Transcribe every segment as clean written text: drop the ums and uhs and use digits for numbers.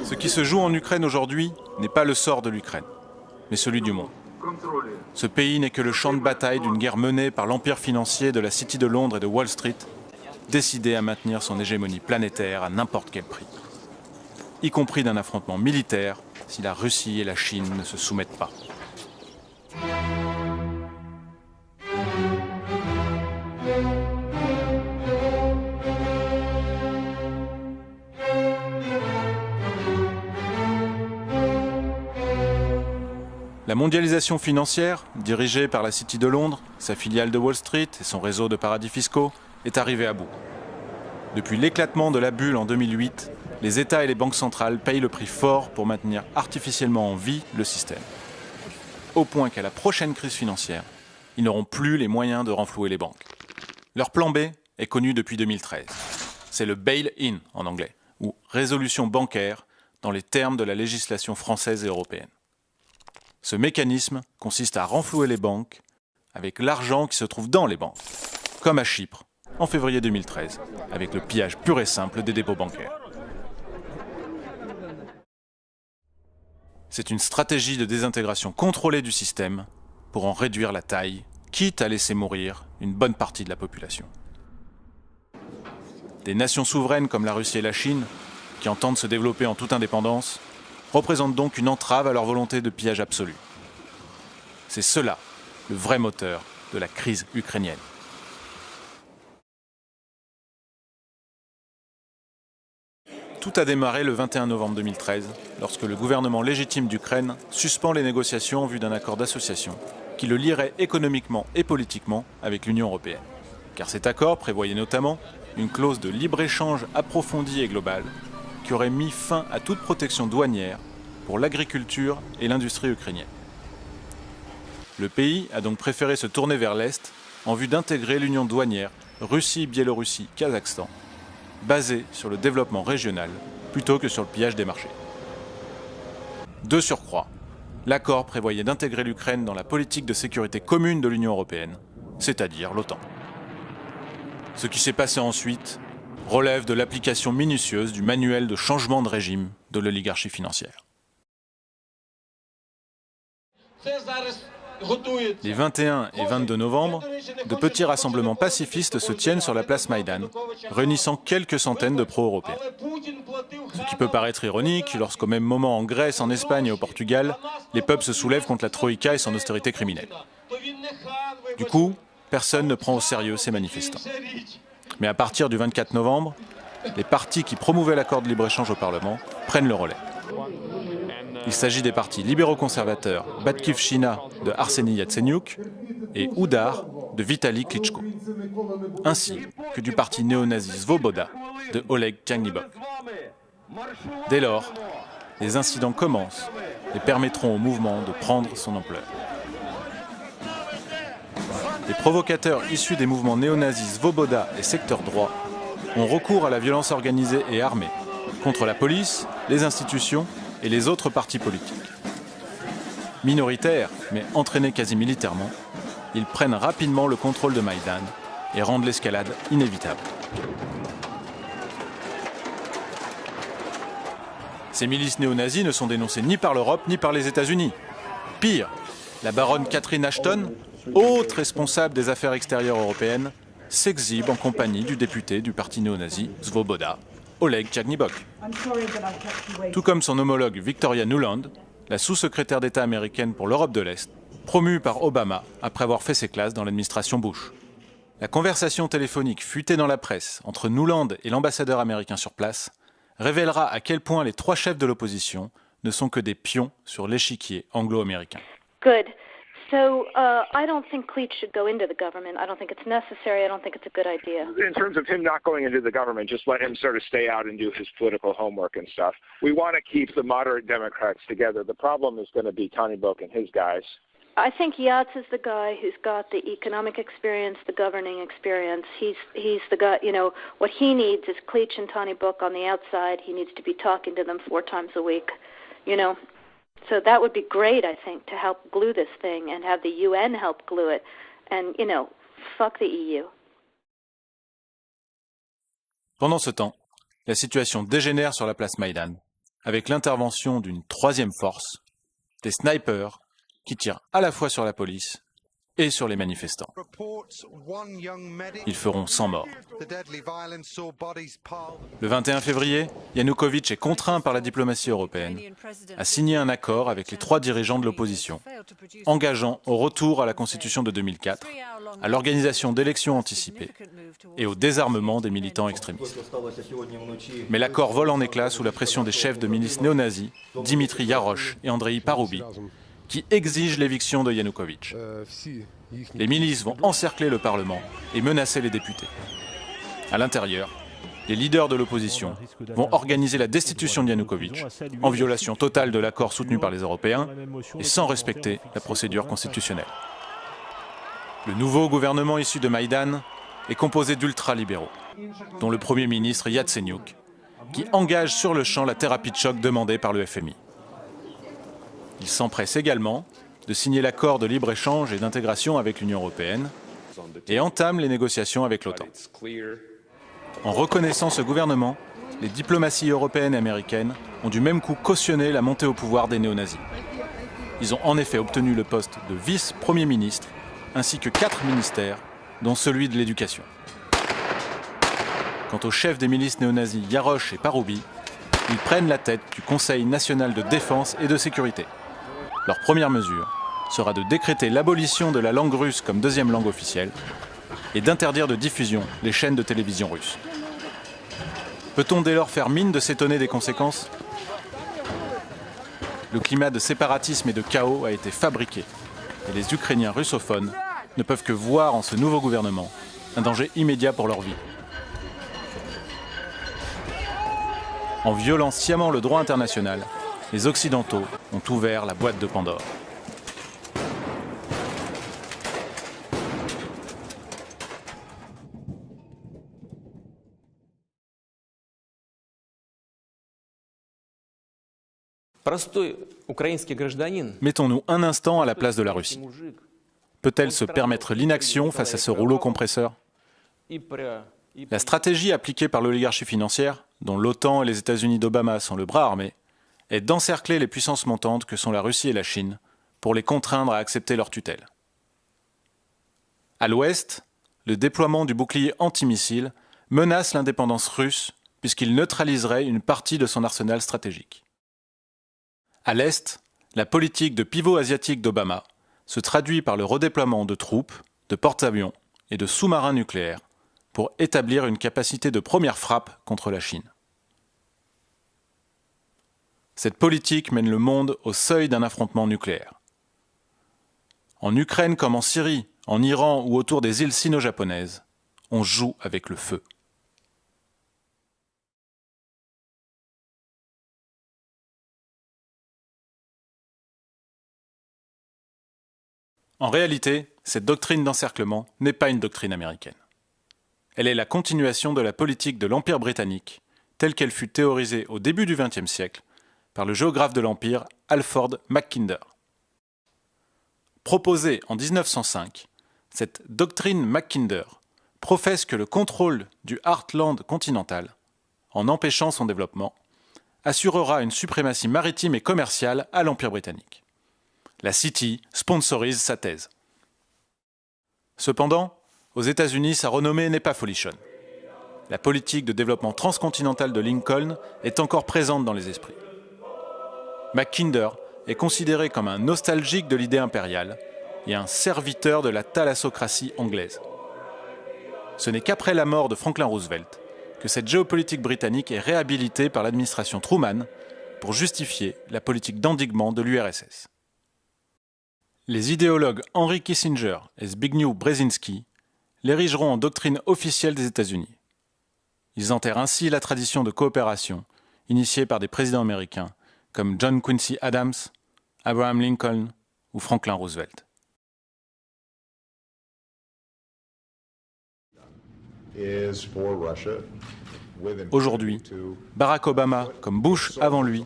Ce qui se joue en Ukraine aujourd'hui n'est pas le sort de l'Ukraine, mais celui du monde. Ce pays n'est que le champ de bataille d'une guerre menée par l'empire financier de la City de Londres et de Wall Street, décidé à maintenir son hégémonie planétaire à n'importe quel prix, y compris d'un affrontement militaire si la Russie et la Chine ne se soumettent pas. La mondialisation financière, dirigée par la City de Londres, sa filiale de Wall Street et son réseau de paradis fiscaux, est arrivée à bout. Depuis l'éclatement de la bulle en 2008, les États et les banques centrales payent le prix fort pour maintenir artificiellement en vie le système. Au point qu'à la prochaine crise financière, ils n'auront plus les moyens de renflouer les banques. Leur plan B est connu depuis 2013. C'est le bail-in en anglais, ou résolution bancaire dans les termes de la législation française et européenne. Ce mécanisme consiste à renflouer les banques avec l'argent qui se trouve dans les banques, comme à Chypre en février 2013, avec le pillage pur et simple des dépôts bancaires. C'est une stratégie de désintégration contrôlée du système pour en réduire la taille, quitte à laisser mourir une bonne partie de la population. Des nations souveraines comme la Russie et la Chine, qui entendent se développer en toute indépendance, représentent donc une entrave à leur volonté de pillage absolu. C'est cela, le vrai moteur de la crise ukrainienne. Tout a démarré le 21 novembre 2013, lorsque le gouvernement légitime d'Ukraine suspend les négociations en vue d'un accord d'association qui le lierait économiquement et politiquement avec l'Union européenne. Car cet accord prévoyait notamment une clause de libre-échange approfondie et globale qui aurait mis fin à toute protection douanière pour l'agriculture et l'industrie ukrainienne. Le pays a donc préféré se tourner vers l'Est en vue d'intégrer l'union douanière Russie, Biélorussie, Kazakhstan, basée sur le développement régional plutôt que sur le pillage des marchés. De surcroît, l'accord prévoyait d'intégrer l'Ukraine dans la politique de sécurité commune de l'Union européenne, c'est-à-dire l'OTAN. Ce qui s'est passé ensuite relève de l'application minutieuse du manuel de changement de régime de l'oligarchie financière. Les 21 et 22 novembre, de petits rassemblements pacifistes se tiennent sur la place Maïdan, réunissant quelques centaines de pro-européens. Ce qui peut paraître ironique lorsqu'au même moment en Grèce, en Espagne et au Portugal, les peuples se soulèvent contre la Troïka et son austérité criminelle. Du coup, personne ne prend au sérieux ces manifestants. Mais à partir du 24 novembre, les partis qui promouvaient l'accord de libre-échange au Parlement prennent le relais. Il s'agit des partis libéraux-conservateurs Batkivshina de Arseniy Yatsenyuk et Oudar de Vitali Klitschko, ainsi que du parti néo-nazi Svoboda de Oleg Tchernybok. Dès lors, les incidents commencent et permettront au mouvement de prendre son ampleur. Les provocateurs issus des mouvements néo-nazis Svoboda et Secteur droit ont recours à la violence organisée et armée contre la police, les institutions et les autres partis politiques. Minoritaires, mais entraînés quasi militairement, ils prennent rapidement le contrôle de Maïdan et rendent l'escalade inévitable. Ces milices néo-nazis ne sont dénoncées ni par l'Europe ni par les États-Unis. Pire, la baronne Catherine Ashton, haute responsable des affaires extérieures européennes, s'exhibe en compagnie du député du parti néo-nazi Svoboda, Oleg Tchernybok. Tout comme son homologue Victoria Nuland, la sous-secrétaire d'État américaine pour l'Europe de l'Est, promue par Obama après avoir fait ses classes dans l'administration Bush. La conversation téléphonique fuitée dans la presse entre Nuland et l'ambassadeur américain sur place révélera à quel point les trois chefs de l'opposition ne sont que des pions sur l'échiquier anglo-américain. Good. So I don't think Cleach should go into the government. I don't think it's necessary. I don't think it's a good idea. In terms of him not going into the government, just let him sort of stay out and do his political homework and stuff. We want to keep the moderate Democrats together. The problem is going to be Tchernybok and his guys. I think Yats is the guy who's got the economic experience, the governing experience. He's the guy, you know, what he needs is Cleach and Tchernybok on the outside. He needs to be talking to them 4 times a week, you know. So that would be great, I think, to help glue this thing and have the UN help glue it. And, you know, fuck the EU. Pendant ce temps, la situation dégénère sur la place Maïdan avec l'intervention d'une troisième force, des snipers qui tirent à la fois sur la police et sur les manifestants. Ils feront 100 morts. Le 21 février, Yanukovych est contraint par la diplomatie européenne à signer un accord avec les 3 dirigeants de l'opposition, engageant au retour à la Constitution de 2004, à l'organisation d'élections anticipées et au désarmement des militants extrémistes. Mais l'accord vole en éclats sous la pression des chefs de milices néo-nazis, Dimitri Yarosh et Andrei Paroubi, qui exigent l'éviction de Yanukovych. Les milices vont encercler le Parlement et menacer les députés. À l'intérieur, les leaders de l'opposition vont organiser la destitution de Yanukovych, en violation totale de l'accord soutenu par les Européens et sans respecter la procédure constitutionnelle. Le nouveau gouvernement issu de Maïdan est composé d'ultralibéraux, dont le Premier ministre Yatsenyuk, qui engage sur le champ la thérapie de choc demandée par le FMI. Il s'empresse également de signer l'accord de libre-échange et d'intégration avec l'Union européenne et entame les négociations avec l'OTAN. En reconnaissant ce gouvernement, les diplomaties européennes et américaines ont du même coup cautionné la montée au pouvoir des néo-nazis. Ils ont en effet obtenu le poste de vice-premier ministre ainsi que 4 ministères, dont celui de l'éducation. Quant aux chefs des milices néo-nazis Yarosh et Paroubi, ils prennent la tête du Conseil national de défense et de sécurité. Leur première mesure sera de décréter l'abolition de la langue russe comme 2e langue officielle et d'interdire de diffusion les chaînes de télévision russes. Peut-on dès lors faire mine de s'étonner des conséquences ? Le climat de séparatisme et de chaos a été fabriqué et les Ukrainiens russophones ne peuvent que voir en ce nouveau gouvernement un danger immédiat pour leur vie. En violant sciemment le droit international, les Occidentaux ont ouvert la boîte de Pandore. Mettons-nous un instant à la place de la Russie. Peut-elle se permettre l'inaction face à ce rouleau compresseur ? La stratégie appliquée par l'oligarchie financière, dont l'OTAN et les États-Unis d'Obama sont le bras armé, est d'encercler les puissances montantes que sont la Russie et la Chine pour les contraindre à accepter leur tutelle. À l'ouest, le déploiement du bouclier antimissile menace l'indépendance russe puisqu'il neutraliserait une partie de son arsenal stratégique. À l'est, la politique de pivot asiatique d'Obama se traduit par le redéploiement de troupes, de porte-avions et de sous-marins nucléaires pour établir une capacité de première frappe contre la Chine. Cette politique mène le monde au seuil d'un affrontement nucléaire. En Ukraine comme en Syrie, en Iran ou autour des îles sino-japonaises, on joue avec le feu. En réalité, cette doctrine d'encerclement n'est pas une doctrine américaine. Elle est la continuation de la politique de l'Empire britannique, telle qu'elle fut théorisée au début du XXe siècle par le géographe de l'Empire Alfred Mackinder. Proposée en 1905, cette doctrine Mackinder professe que le contrôle du Heartland continental, en empêchant son développement, assurera une suprématie maritime et commerciale à l'Empire britannique. La City sponsorise sa thèse. Cependant, aux États-Unis, sa renommée n'est pas folichonne. La politique de développement transcontinental de Lincoln est encore présente dans les esprits. Mackinder est considéré comme un nostalgique de l'idée impériale et un serviteur de la thalassocratie anglaise. Ce n'est qu'après la mort de Franklin Roosevelt que cette géopolitique britannique est réhabilitée par l'administration Truman pour justifier la politique d'endiguement de l'URSS. Les idéologues Henry Kissinger et Zbigniew Brzezinski l'érigeront en doctrine officielle des États-Unis. Ils enterrent ainsi la tradition de coopération initiée par des présidents américains comme John Quincy Adams, Abraham Lincoln ou Franklin Roosevelt. Aujourd'hui, Barack Obama, comme Bush avant lui,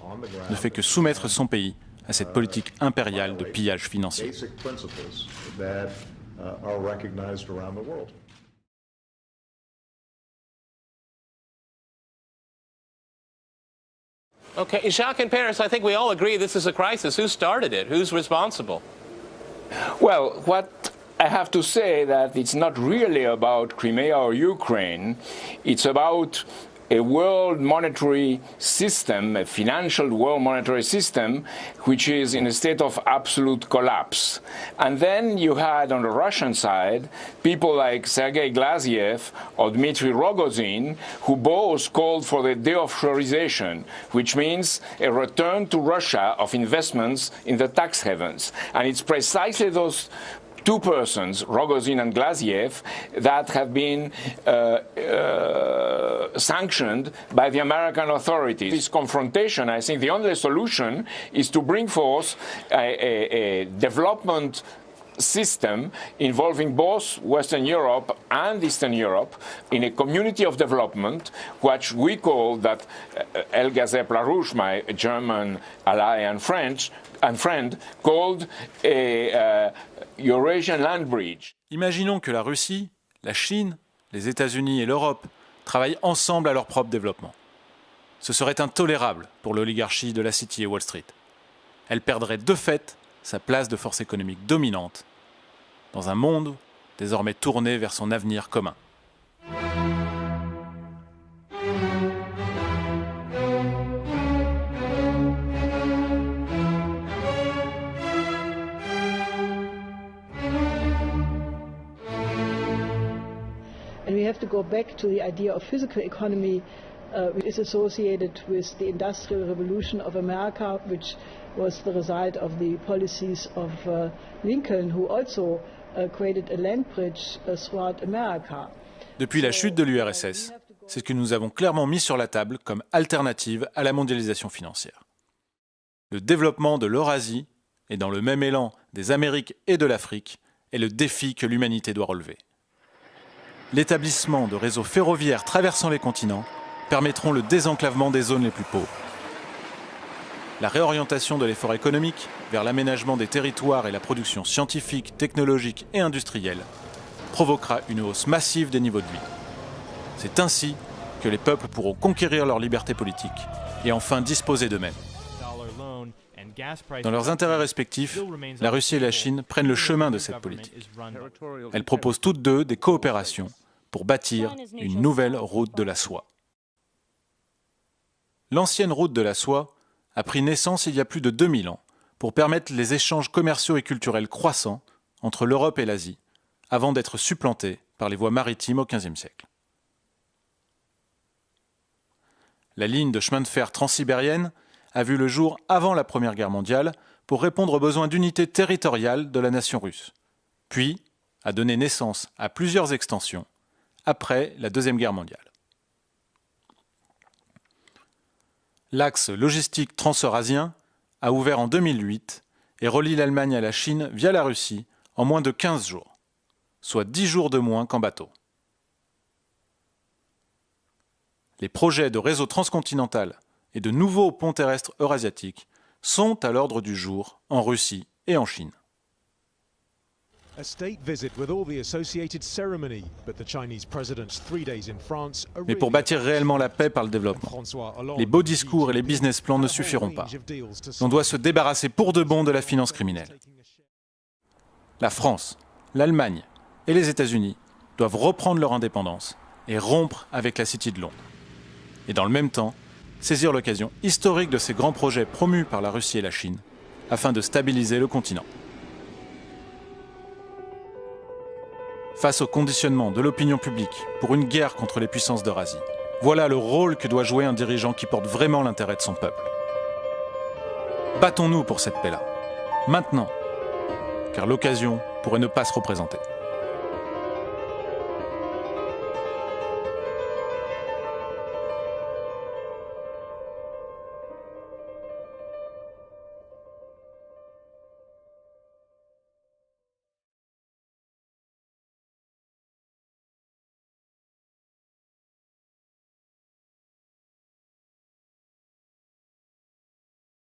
ne fait que soumettre son pays à cette politique impériale de pillage financier. Okay, Jacques and Paris, I think we all agree this is a crisis. Who started it? Who's responsible? Well, what I have to say that it's not really about Crimea or Ukraine. It's about a world monetary system, a financial world monetary system, which is in a state of absolute collapse. And then you had on the Russian side people like Sergei Glaziev or Dmitry Rogozin, who both called for the de-offshorization, which means a return to Russia of investments in the tax havens. And it's precisely those two persons, Rogozin and Glaziev, that have been sanctioned by the American authorities. This confrontation, I think the only solution is to bring forth a development system involving both Western Europe and Eastern Europe in a community of development, which we call that Helga Sepp-LaRouche, my German ally and friend, called a Eurasian land bridge. Imaginons que la Russie, la Chine, les États-Unis et l'Europe travaillent ensemble à leur propre développement. Ce serait intolérable pour l'oligarchie de la City et Wall Street. Elle perdrait de fait sa place de force économique dominante dans un monde désormais tourné vers son avenir commun. And we have to go back to the idea of physical economy, which is associated with the Industrial Revolution of America, which was the result of the policies of Lincoln, who also created a land bridge throughout America. Depuis la chute de l'URSS, c'est ce que nous avons clairement mis sur la table comme alternative à la mondialisation financière. Le développement de l'Eurasie, et dans le même élan des Amériques et de l'Afrique, est le défi que l'humanité doit relever. L'établissement de réseaux ferroviaires traversant les continents permettront le désenclavement des zones les plus pauvres. La réorientation de l'effort économique vers l'aménagement des territoires et la production scientifique, technologique et industrielle provoquera une hausse massive des niveaux de vie. C'est ainsi que les peuples pourront conquérir leur liberté politique et enfin disposer d'eux-mêmes. Dans leurs intérêts respectifs, la Russie et la Chine prennent le chemin de cette politique. Elles proposent toutes deux des coopérations pour bâtir une nouvelle route de la soie. L'ancienne route de la soie a pris naissance il y a plus de 2000 ans pour permettre les échanges commerciaux et culturels croissants entre l'Europe et l'Asie, avant d'être supplantée par les voies maritimes au XVe siècle. La ligne de chemin de fer transsibérienne a vu le jour avant la Première Guerre mondiale pour répondre aux besoins d'unité territoriale de la nation russe, puis a donné naissance à plusieurs extensions après la Deuxième Guerre mondiale. L'axe logistique transeurasien a ouvert en 2008 et relie l'Allemagne à la Chine via la Russie en moins de 15 jours, soit 10 jours de moins qu'en bateau. Les projets de réseau transcontinental et de nouveaux ponts terrestres eurasiatiques sont à l'ordre du jour en Russie et en Chine. Mais pour bâtir réellement la paix par le développement, les beaux discours et les business plans ne suffiront pas. On doit se débarrasser pour de bon de la finance criminelle. La France, l'Allemagne et les États-Unis doivent reprendre leur indépendance et rompre avec la City de Londres. Et dans le même temps, saisir l'occasion historique de ces grands projets promus par la Russie et la Chine afin de stabiliser le continent. Face au conditionnement de l'opinion publique pour une guerre contre les puissances d'Eurasie, voilà le rôle que doit jouer un dirigeant qui porte vraiment l'intérêt de son peuple. Battons-nous pour cette paix-là, maintenant, car l'occasion pourrait ne pas se représenter.